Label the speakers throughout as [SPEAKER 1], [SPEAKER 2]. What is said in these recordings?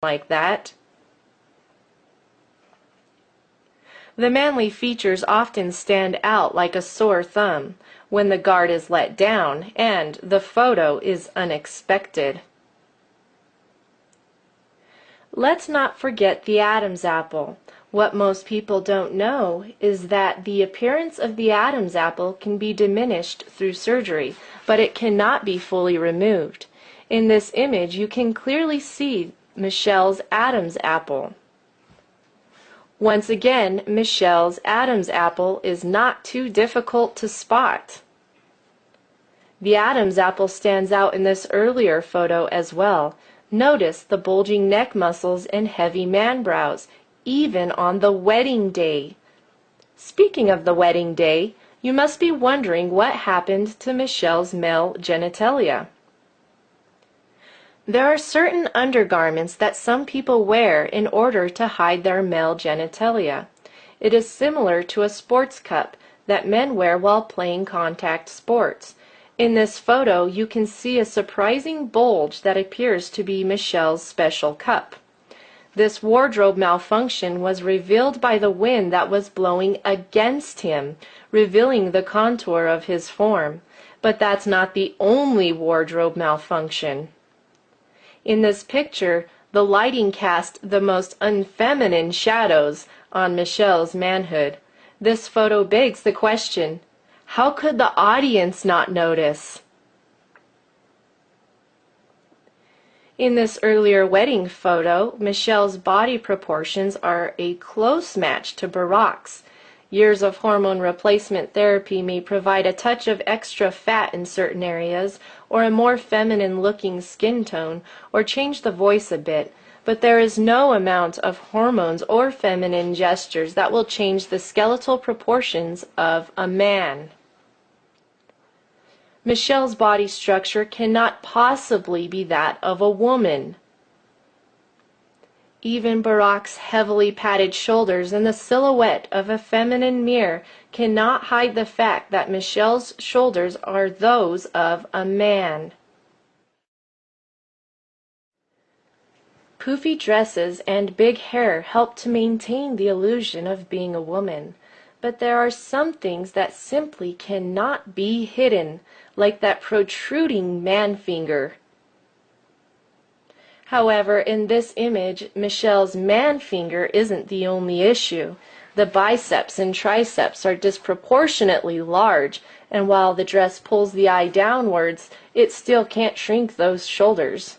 [SPEAKER 1] like that. The manly features often stand out like a sore thumb when the guard is let down and the photo is unexpected. Let's not forget the Adam's apple. What most people don't know is that the appearance of the Adam's apple can be diminished through surgery, but it cannot be fully removed. In this image, you can clearly see Michelle's Adam's apple. Once again, Michelle's Adam's apple is not too difficult to spot. The Adam's apple stands out in this earlier photo as well. Notice the bulging neck muscles and heavy man brows, even on the wedding day. Speaking of the wedding day, you must be wondering what happened to Michelle's male genitalia. There are certain undergarments that some people wear in order to hide their male genitalia. It is similar to a sports cup that men wear while playing contact sports. In this photo, you can see a surprising bulge that appears to be Michelle's special cup. This wardrobe malfunction was revealed by the wind that was blowing against him, revealing the contour of his form. But that's not the only wardrobe malfunction. In this picture, the lighting cast the most unfeminine shadows on Michelle's manhood. This photo begs the question, how could the audience not notice? In this earlier wedding photo, Michelle's body proportions are a close match to Barack's. Years of hormone replacement therapy may provide a touch of extra fat in certain areas, or a more feminine-looking skin tone, or change the voice a bit, but there is no amount of hormones or feminine gestures that will change the skeletal proportions of a man. Michelle's body structure cannot possibly be that of a woman. Even Barack's heavily padded shoulders and the silhouette of a feminine mirror cannot hide the fact that Michelle's shoulders are those of a man. Poofy dresses and big hair help to maintain the illusion of being a woman, but there are some things that simply cannot be hidden, like that protruding man finger. However, in this image, Michelle's man finger isn't the only issue. The biceps and triceps are disproportionately large, and while the dress pulls the eye downwards, it still can't shrink those shoulders.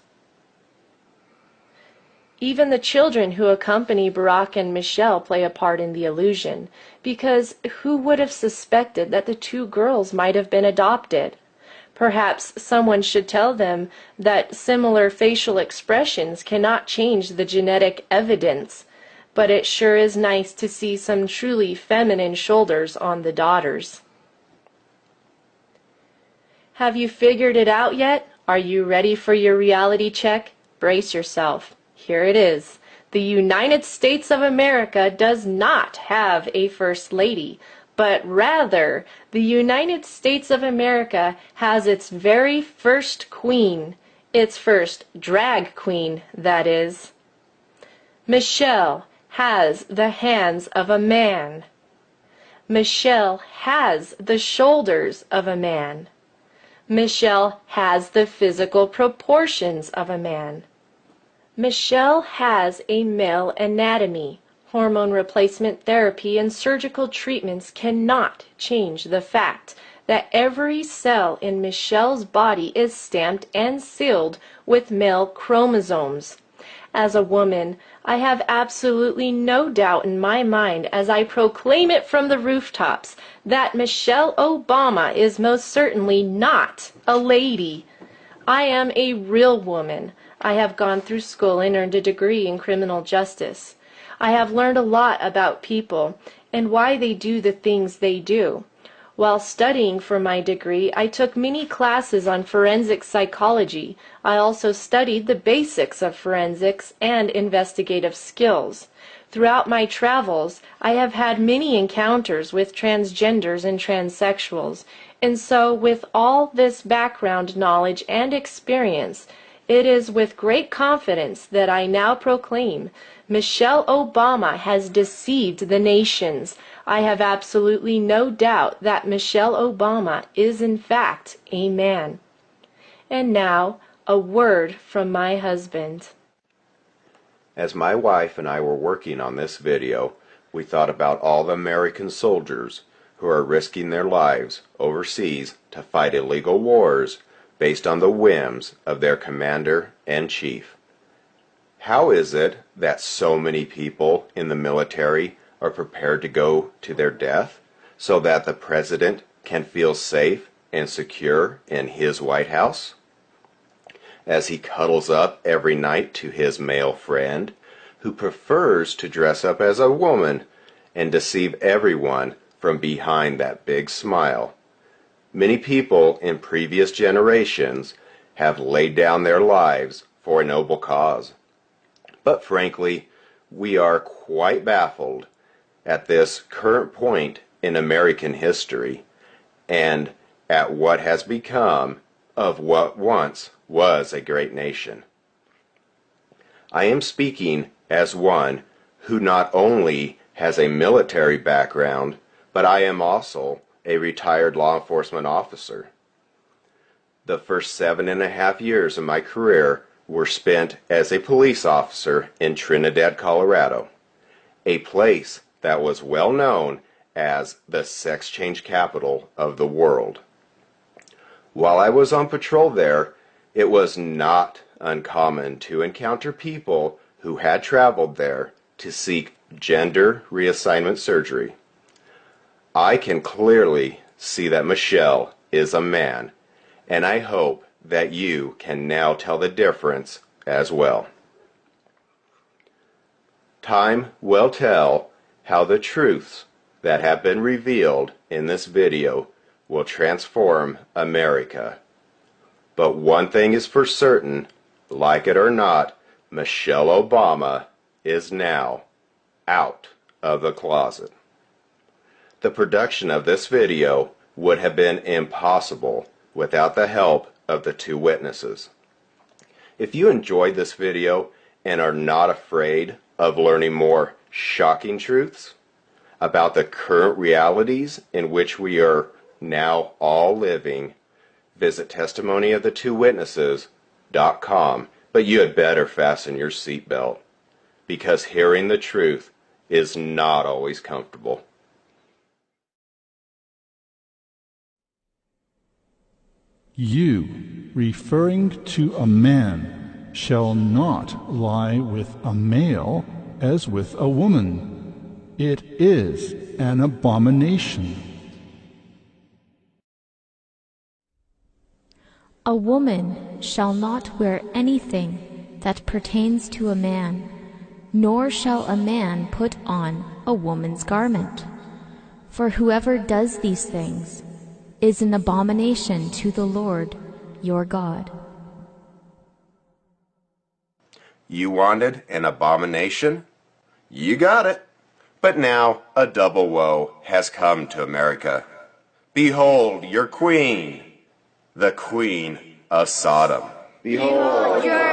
[SPEAKER 1] Even the children who accompany Barack and Michelle play a part in the illusion, because who would have suspected that the two girls might have been adopted? Perhaps someone should tell them that similar facial expressions cannot change the genetic evidence, but it sure is nice to see some truly feminine shoulders on the daughters. Have you figured it out yet? Are you ready for your reality check? Brace yourself. Here it is. The United States of America does not have a First Lady, but rather, the United States of America has its very first queen, its first drag queen, that is. Michelle has the hands of a man. Michelle has the shoulders of a man. Michelle has the physical proportions of a man. Michelle has a male anatomy. Hormone replacement therapy and surgical treatments cannot change the fact that every cell in Michelle's body is stamped and sealed with male chromosomes. As a woman, I have absolutely no doubt in my mind as I proclaim it from the rooftops that Michelle Obama is most certainly not a lady. I am a real woman. I have gone through school and earned a degree in criminal justice. I have learned a lot about people and why they do the things they do. While studying for my degree, I took many classes on forensic psychology. I also studied the basics of forensics and investigative skills. Throughout my travels, I have had many encounters with transgenders and transsexuals, and so with all this background knowledge and experience, It is with great confidence that I now proclaim Michelle Obama has deceived the nations. I have absolutely no doubt that Michelle Obama is in fact a man. And now, a word from my husband.
[SPEAKER 2] As my wife and I were working on this video, we thought about all the American soldiers who are risking their lives overseas to fight illegal wars based on the whims of their commander-in-chief. How is it that so many people in the military are prepared to go to their death so that the president can feel safe and secure in his White House? As he cuddles up every night to his male friend, who prefers to dress up as a woman and deceive everyone from behind that big smile. Many people in previous generations have laid down their lives for a noble cause. But frankly, we are quite baffled at this current point in American history and at what has become of what once was a great nation. I am speaking as one who not only has a military background, but I am also a retired law enforcement officer. The first 7.5 years of my career were spent as a police officer in Trinidad, Colorado, a place that was well known as the sex change capital of the world. While I was on patrol there, it was not uncommon to encounter people who had traveled there to seek gender reassignment surgery. I can clearly see that Michelle is a man, and I hope that you can now tell the difference as well. Time will tell how the truths that have been revealed in this video will transform America. But one thing is for certain, like it or not, Michelle Obama is now out of the closet. The production of this video would have been impossible without the help of the two witnesses. If you enjoyed this video and are not afraid of learning more shocking truths about the current realities in which we are now all living, visit testimonyofthetwowitnesses.com, but you had better fasten your seatbelt, because hearing the truth is not always comfortable.
[SPEAKER 3] You, referring to a man, shall not lie with a male as with a woman. It is an abomination.
[SPEAKER 4] A woman shall not wear anything that pertains to a man, nor shall a man put on a woman's garment. For whoever does these things is an abomination to the Lord your God.
[SPEAKER 2] You wanted an abomination? You got it. But now a double woe has come to America. Behold your queen, the queen of Sodom. Behold your